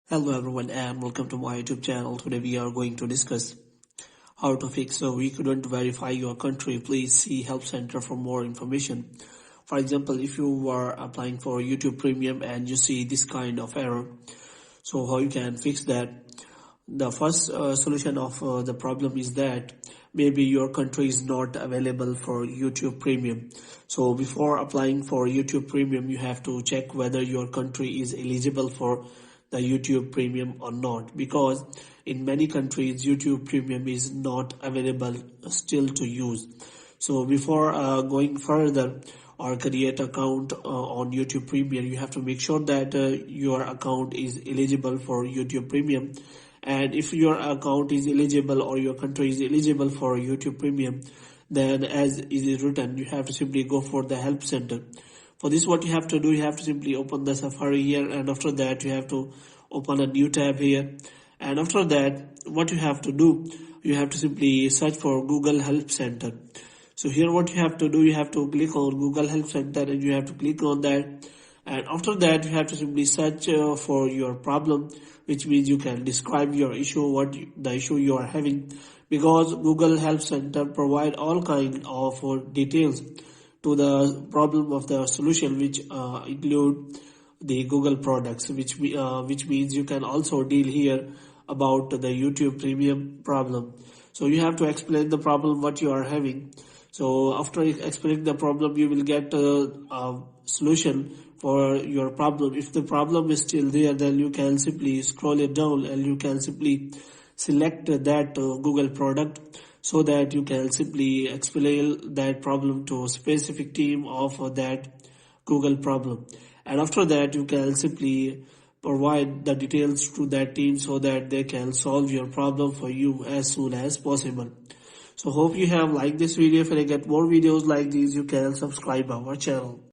Hello everyone and welcome to my YouTube channel. Today we are going to discuss how to fix a we couldn't verify your country. Please see help center for more information. For example, if you are applying for YouTube Premium and you see this kind of error, so how you can fix that? The first solution of the problem is that maybe your country is not available for YouTube Premium. So before applying for YouTube Premium, you have to check whether your country is eligible for the YouTube Premium or not, because in many countries YouTube Premium is not available still to use. So before going further or create account on YouTube Premium, you have to make sure that your account is eligible for YouTube Premium. And if your account is eligible or your country is eligible for YouTube Premium, then as it is written, you have to simply go for the help center. For this, what you have to do, you have to simply open the Safari here, and after that you have to open a new tab here. And after that, what you have to do, you have to simply search for Google Help Center. So here what you have to do, you have to click on Google Help Center and you have to click on that. And after that, you have to simply search for your problem, which means you can describe your issue, the issue you are having, because Google Help Center provide all kind of details to the problem of the solution, which include the Google products, which means you can also deal here about the YouTube Premium problem. So you have to explain the problem what you are having. So after explaining the problem, you will get a solution for your problem. If the problem is still there, then you can simply scroll it down and you can simply select that Google product, so that you can simply explain that problem to a specific team of that Google problem. And after that, you can simply provide the details to that team so that they can solve your problem for you as soon as possible. So hope you have liked this video. If I get more videos like these, you can subscribe our channel.